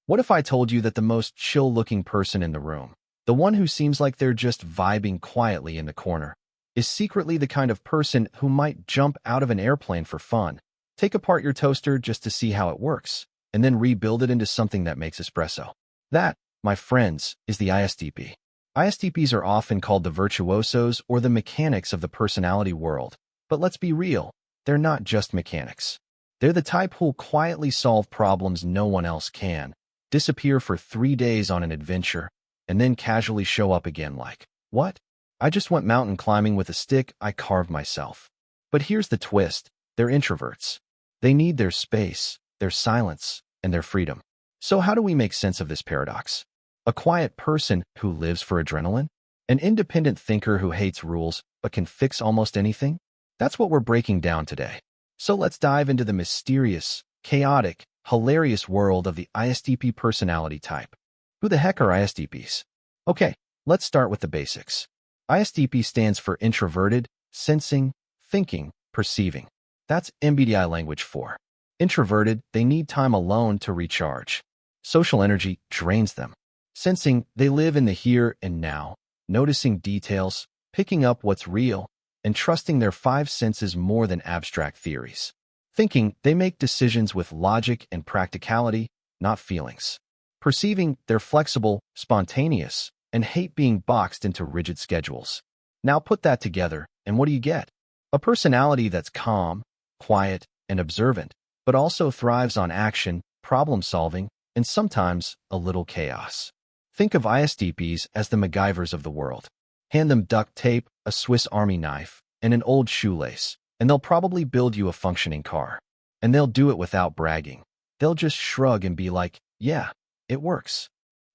What if I told you that the most chill-looking person in the room, the one who seems like they're just vibing quietly in the corner, is secretly the kind of person who might jump out of an airplane for fun, take apart your toaster just to see how it works, and then rebuild it into something that makes espresso? That, my friends, is the ISTP. ISTPs are often called the virtuosos or the mechanics of the personality world, but let's be real, they're not just mechanics. They're the type who'll quietly solve problems no one else can, disappear for 3 days on an adventure, and then casually show up again like, what? I just went mountain climbing with a stick I carved myself. But here's the twist, they're introverts. They need their space, their silence, and their freedom. So how do we make sense of this paradox? A quiet person who lives for adrenaline? An independent thinker who hates rules but can fix almost anything? That's what we're breaking down today. So let's dive into the mysterious, chaotic, hilarious world of the ISTP personality type. Who the heck are ISTPs? Okay, let's start with the basics. ISTP stands for introverted, sensing, thinking, perceiving. That's MBTI language for. Introverted, they need time alone to recharge. Social energy drains them. Sensing, they live in the here and now, noticing details, picking up what's real, and trusting their 5 senses more than abstract theories. Thinking, they make decisions with logic and practicality, not feelings. Perceiving, they're flexible, spontaneous, and hate being boxed into rigid schedules. Now put that together, and what do you get? A personality that's calm, quiet, and observant, but also thrives on action, problem-solving, and sometimes a little chaos. Think of ISTPs as the MacGyvers of the world. Hand them duct tape, a Swiss Army knife, and an old shoelace, and they'll probably build you a functioning car. And they'll do it without bragging. They'll just shrug and be like, yeah, it works.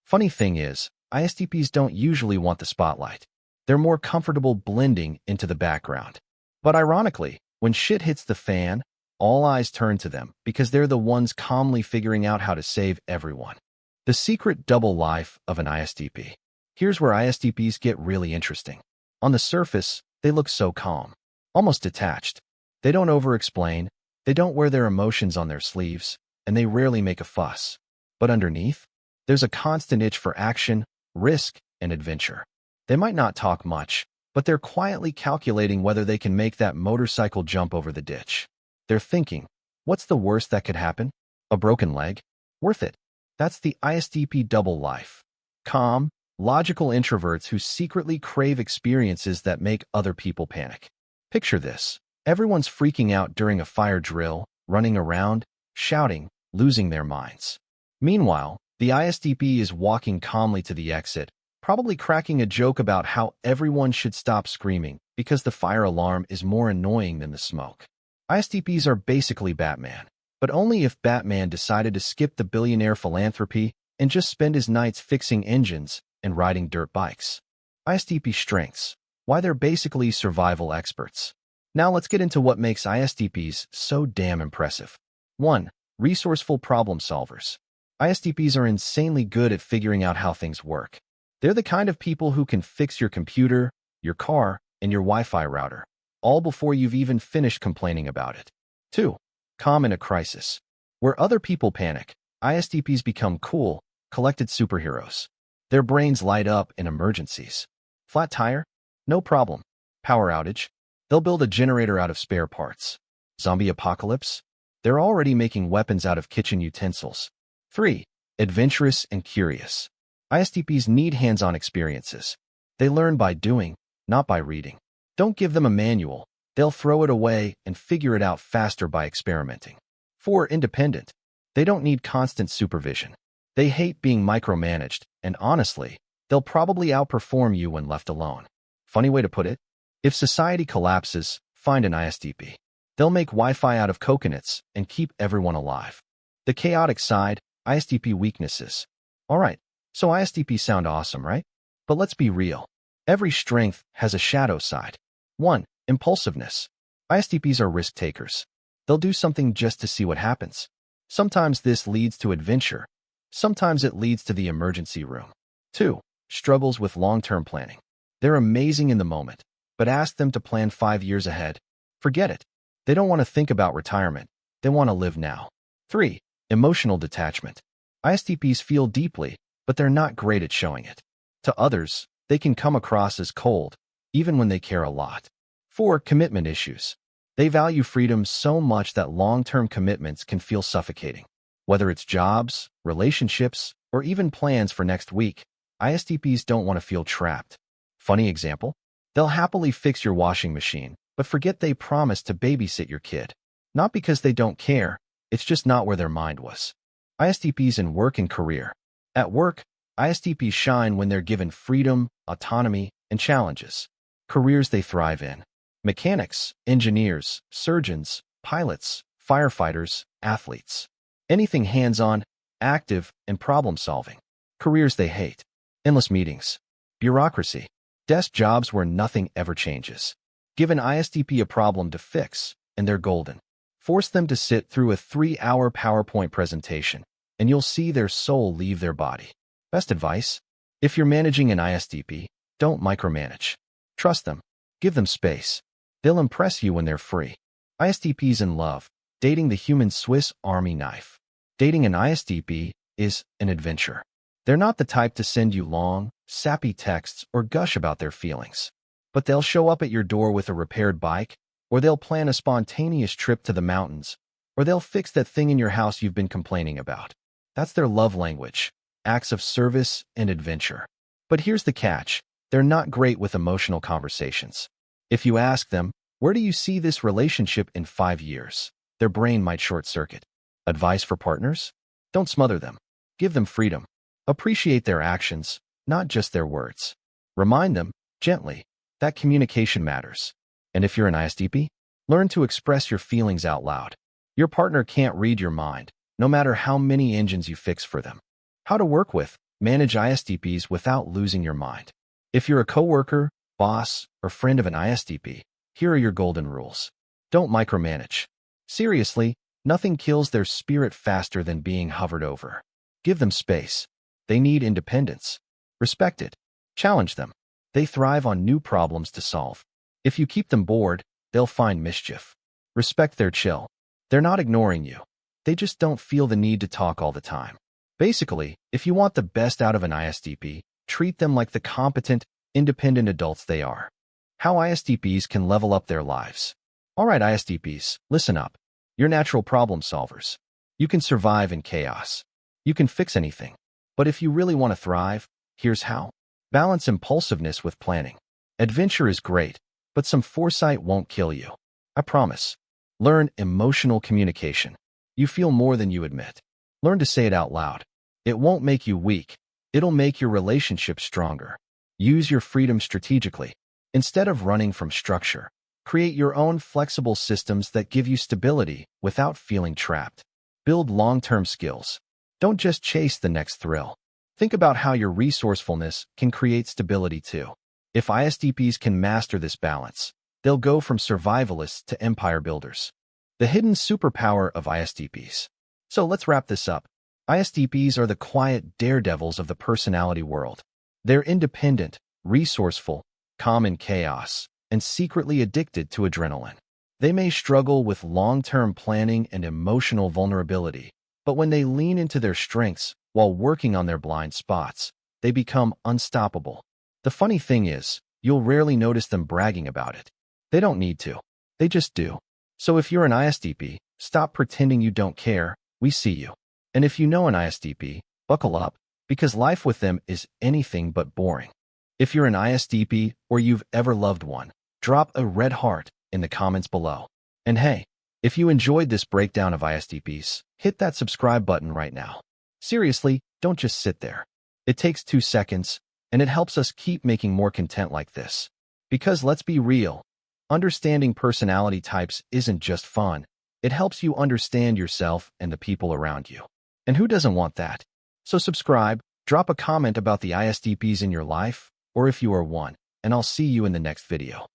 Funny thing is, ISTPs don't usually want the spotlight. They're more comfortable blending into the background. But ironically, when shit hits the fan, all eyes turn to them because they're the ones calmly figuring out how to save everyone. The secret double life of an ISTP. Here's where ISTPs get really interesting. On the surface, they look so calm, almost detached. They don't over-explain, they don't wear their emotions on their sleeves, and they rarely make a fuss. But underneath, there's a constant itch for action, risk, and adventure. They might not talk much, but they're quietly calculating whether they can make that motorcycle jump over the ditch. They're thinking, what's the worst that could happen? A broken leg? Worth it. That's the ISTP double life. Calm, logical introverts who secretly crave experiences that make other people panic. Picture this. Everyone's freaking out during a fire drill, running around, shouting, losing their minds. Meanwhile, the ISTP is walking calmly to the exit, probably cracking a joke about how everyone should stop screaming because the fire alarm is more annoying than the smoke. ISTPs are basically Batman, but only if Batman decided to skip the billionaire philanthropy and just spend his nights fixing engines and riding dirt bikes. ISTP strengths, why they're basically survival experts. Now let's get into what makes ISTPs so damn impressive. 1. Resourceful problem solvers. ISTPs are insanely good at figuring out how things work. They're the kind of people who can fix your computer, your car, and your Wi-Fi router, all before you've even finished complaining about it. 2. Calm in a crisis. Where other people panic, ISTPs become cool, collected superheroes. Their brains light up in emergencies. Flat tire? No problem. Power outage? They'll build a generator out of spare parts. Zombie apocalypse? They're already making weapons out of kitchen utensils. 3. Adventurous and curious. ISTPs need hands-on experiences. They learn by doing, not by reading. Don't give them a manual. They'll throw it away and figure it out faster by experimenting. 4. Independent. They don't need constant supervision. They hate being micromanaged, and honestly, they'll probably outperform you when left alone. Funny way to put it? If society collapses, find an ISTP. They'll make Wi-Fi out of coconuts and keep everyone alive. The chaotic side, ISTP weaknesses. Alright, so ISTPs sound awesome, right? But let's be real. Every strength has a shadow side. 1. Impulsiveness. ISTPs are risk takers. They'll do something just to see what happens. Sometimes this leads to adventure. Sometimes it leads to the emergency room. 2. Struggles with long-term planning. They're amazing in the moment, but ask them to plan 5 years ahead. Forget it. They don't want to think about retirement. They want to live now. 3. Emotional detachment. ISTPs feel deeply, but they're not great at showing it. To others, they can come across as cold, even when they care a lot. 4. Commitment issues. They value freedom so much that long-term commitments can feel suffocating. Whether it's jobs, relationships, or even plans for next week, ISTPs don't want to feel trapped. Funny example? They'll happily fix your washing machine, but forget they promised to babysit your kid. Not because they don't care, it's just not where their mind was. ISTPs in work and career. At work, ISTPs shine when they're given freedom, autonomy, and challenges. Careers they thrive in. Mechanics, engineers, surgeons, pilots, firefighters, athletes. Anything hands-on, active, and problem-solving. Careers they hate. Endless meetings. Bureaucracy. Desk jobs where nothing ever changes. Give an ISTP a problem to fix, and they're golden. Force them to sit through a 3-hour PowerPoint presentation, and you'll see their soul leave their body. Best advice? If you're managing an ISTP, don't micromanage. Trust them. Give them space. They'll impress you when they're free. ISTPs in love. Dating the human Swiss Army knife. Dating an ISTP is an adventure. They're not the type to send you long, sappy texts or gush about their feelings. But they'll show up at your door with a repaired bike, or they'll plan a spontaneous trip to the mountains, or they'll fix that thing in your house you've been complaining about. That's their love language, acts of service and adventure. But here's the catch. They're not great with emotional conversations. If you ask them, where do you see this relationship in 5 years? Their brain might short-circuit. Advice for partners? Don't smother them. Give them freedom. Appreciate their actions, not just their words. Remind them, gently, that communication matters. And if you're an ISTP, learn to express your feelings out loud. Your partner can't read your mind, no matter how many engines you fix for them. How to work with, manage ISTPs without losing your mind. If you're a coworker, boss, or friend of an ISTP, here are your golden rules. Don't micromanage. Seriously, nothing kills their spirit faster than being hovered over. Give them space. They need independence. Respect it. Challenge them. They thrive on new problems to solve. If you keep them bored, they'll find mischief. Respect their chill. They're not ignoring you. They just don't feel the need to talk all the time. Basically, if you want the best out of an ISTP, treat them like the competent, independent adults they are. How ISTPs can level up their lives. All right, ISTPs, listen up. You're natural problem solvers. You can survive in chaos. You can fix anything. But if you really want to thrive, here's how. Balance impulsiveness with planning. Adventure is great, but some foresight won't kill you. I promise. Learn emotional communication. You feel more than you admit. Learn to say it out loud. It won't make you weak. It'll make your relationship stronger. Use your freedom strategically. Instead of running from structure, create your own flexible systems that give you stability without feeling trapped. Build long-term skills. Don't just chase the next thrill. Think about how your resourcefulness can create stability too. If ISTPs can master this balance, they'll go from survivalists to empire builders. The hidden superpower of ISTPs. So let's wrap this up. ISTPs are the quiet daredevils of the personality world. They're independent, resourceful, calm in chaos, and secretly addicted to adrenaline. They may struggle with long-term planning and emotional vulnerability, but when they lean into their strengths while working on their blind spots, they become unstoppable. The funny thing is, you'll rarely notice them bragging about it. They don't need to. They just do. So if you're an ISTP, stop pretending you don't care. We see you. And if you know an ISTP, buckle up, because life with them is anything but boring. If you're an ISTP or you've ever loved one, drop a red heart in the comments below. And hey, if you enjoyed this breakdown of ISTPs, hit that subscribe button right now. Seriously, don't just sit there. It takes 2 seconds, and it helps us keep making more content like this. Because let's be real, understanding personality types isn't just fun. It helps you understand yourself and the people around you. And who doesn't want that? So subscribe, drop a comment about the ISTPs in your life, or if you are one, and I'll see you in the next video.